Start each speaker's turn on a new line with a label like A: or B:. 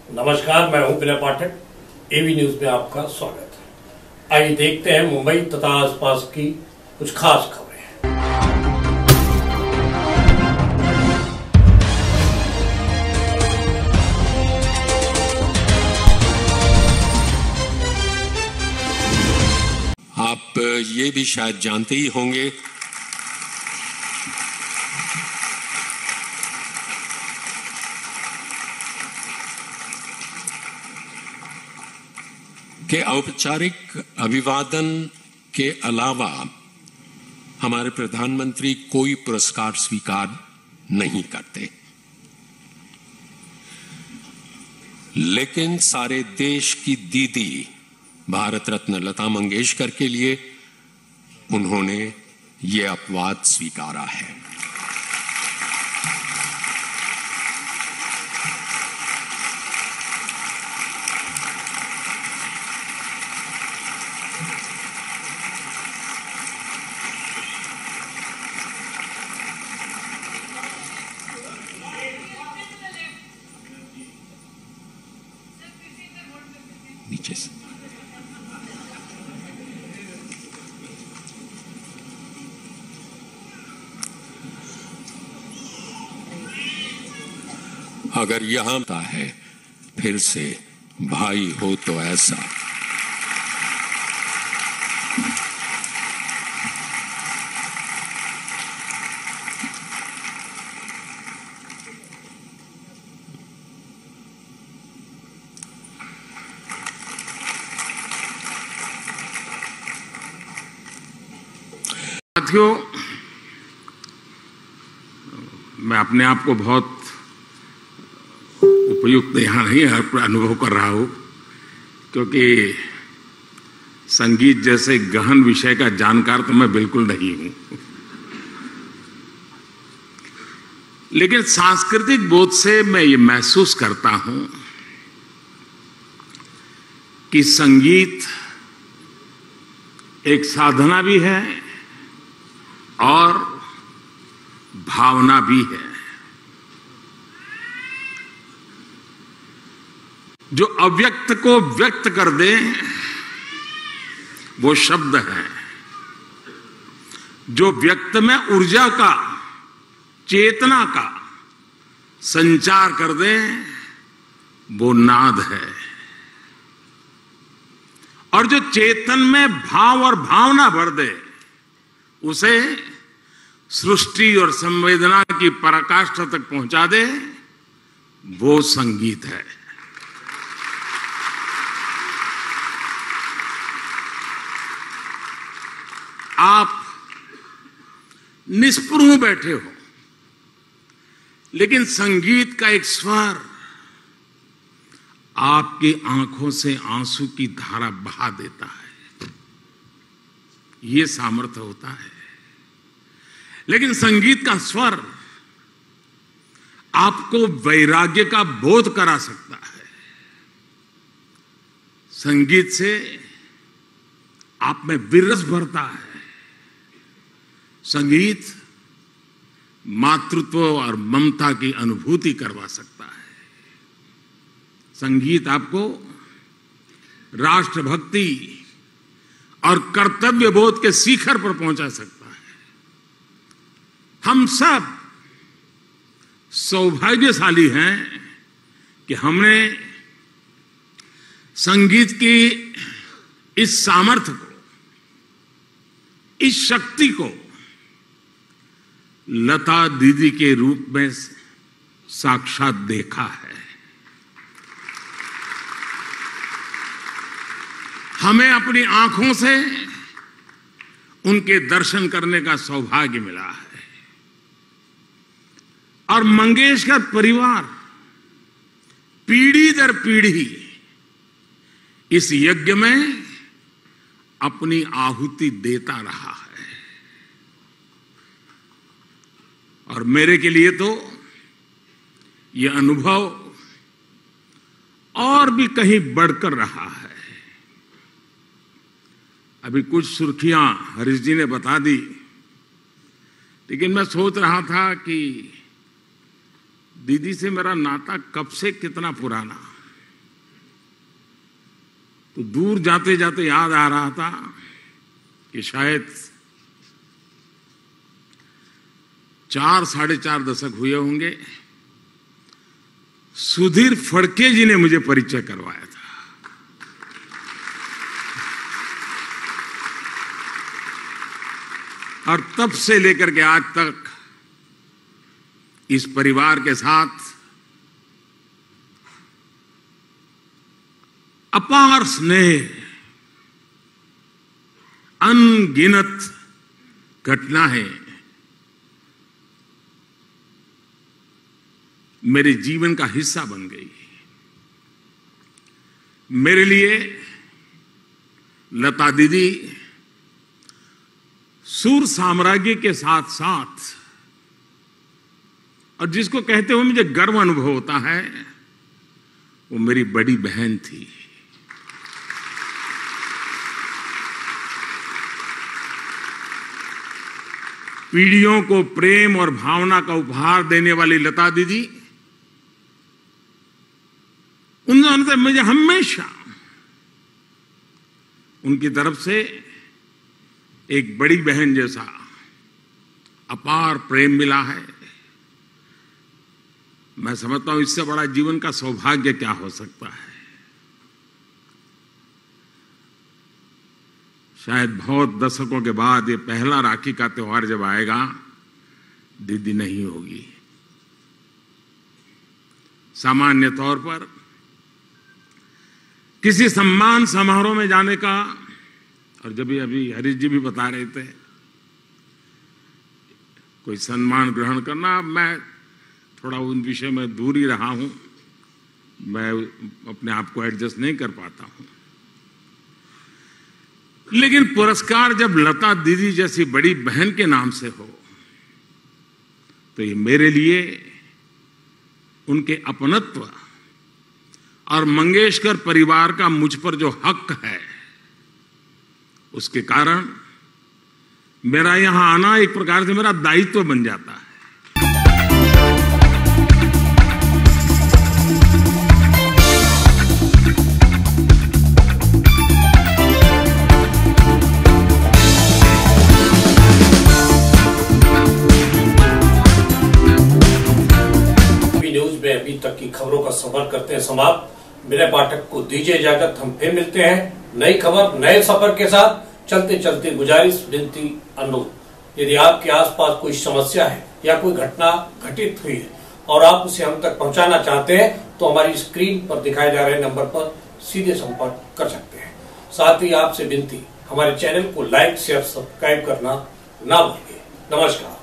A: नमस्कार, मैं हूं विनय पाठक। एवी न्यूज में आपका स्वागत है। आइए देखते हैं मुंबई तथा आसपास की कुछ खास खबरें।
B: आप ये भी शायद जानते ही होंगे कि औपचारिक अभिवादन के अलावा हमारे प्रधानमंत्री कोई पुरस्कार स्वीकार नहीं करते, लेकिन सारे देश की दीदी भारत रत्न लता मंगेशकर के लिए उन्होंने ये अपवाद स्वीकारा है। नीचे से अगर यहां का है फिर से भाई हो तो ऐसा।
C: साथियों, मैं अपने आप को बहुत उपयुक्त यहाँ नहीं अनुभव कर रहा हूँ, क्योंकि संगीत जैसे गहन विषय का जानकार तो मैं बिल्कुल नहीं हूँ। लेकिन सांस्कृतिक बोध से मैं ये महसूस करता हूँ कि संगीत एक साधना भी है और भावना भी है। जो अव्यक्त को व्यक्त कर दे वो शब्द है, जो व्यक्त में ऊर्जा का, चेतना का संचार कर दे वो नाद है, और जो चेतन में भाव और भावना भर दे उसे सृष्टि और संवेदना की पराकाष्ठा तक पहुंचा दे वो संगीत है। आप निस्पृह बैठे हो, लेकिन संगीत का एक स्वर आपकी आंखों से आंसू की धारा बहा देता है। ये सामर्थ्य होता है। लेकिन संगीत का स्वर आपको वैराग्य का बोध करा सकता है। संगीत से आप में विरस भरता है। संगीत मातृत्व और ममता की अनुभूति करवा सकता है। संगीत आपको राष्ट्रभक्ति और कर्तव्य बोध के शिखर पर पहुंचा सकता है। हम सब सौभाग्यशाली हैं कि हमने संगीत की इस सामर्थ्य को, इस शक्ति को लता दीदी के रूप में साक्षात देखा है। हमें अपनी आंखों से उनके दर्शन करने का सौभाग्य मिला है, और मंगेशकर परिवार पीढ़ी दर पीढ़ी इस यज्ञ में अपनी आहुति देता रहा है। और मेरे के लिए तो यह अनुभव और भी कहीं बढ़कर रहा है। अभी कुछ सुर्खियां हरीश जी ने बता दी, लेकिन मैं सोच रहा था कि दीदी से मेरा नाता कब से कितना पुराना। तो दूर जाते जाते याद आ रहा था कि शायद 4 साढ़े 4 दशक हुए होंगे, सुधीर फड़के जी ने मुझे परिचय करवाया था। और तब से लेकर के आज तक इस परिवार के साथ अपार स्नेह, अनगिनत घटनाएं मेरे जीवन का हिस्सा बन गई। मेरे लिए लता दीदी सूर साम्राज्य के साथ साथ, और जिसको कहते हुए मुझे गर्व अनुभव होता है, वो मेरी बड़ी बहन थी। पीढ़ियों को प्रेम और भावना का उपहार देने वाली लता दीदी, उन्होंने मुझे हमेशा उनकी तरफ से एक बड़ी बहन जैसा अपार प्रेम मिला है। मैं समझता हूं इससे बड़ा जीवन का सौभाग्य क्या हो सकता है। शायद बहुत दशकों के बाद ये पहला राखी का त्योहार जब आएगा, दीदी नहीं होगी। सामान्य तौर पर किसी सम्मान समारोह में जाने का, और जब अभी हरीश जी भी बता रहे थे कोई सम्मान ग्रहण करना, मैं थोड़ा उन विषय में दूर ही रहा हूं, मैं अपने आप को एडजस्ट नहीं कर पाता हूं। लेकिन पुरस्कार जब लता दीदी जैसी बड़ी बहन के नाम से हो, तो ये मेरे लिए उनके अपनत्व और मंगेशकर परिवार का मुझ पर जो हक है, उसके कारण मेरा यहां आना एक प्रकार से मेरा दायित्व बन जाता है।
A: न्यूज में अभी तक की खबरों का सफर करते हैं समाप्त। मेरे पाठक को दीजिए इजाजत, हम फिर मिलते हैं नई खबर नए सफर के साथ। चलते चलते गुजारिश, विनती, अनुरोध, यदि आपके आसपास कोई समस्या है या कोई घटना घटित हुई है और आप उसे हम तक पहुंचाना चाहते हैं, तो हमारी स्क्रीन पर दिखाए जा रहे नंबर पर सीधे संपर्क कर सकते हैं। साथ ही आपसे विनती, हमारे चैनल को लाइक, शेयर, सब्सक्राइब करना ना भूलिए। नमस्कार।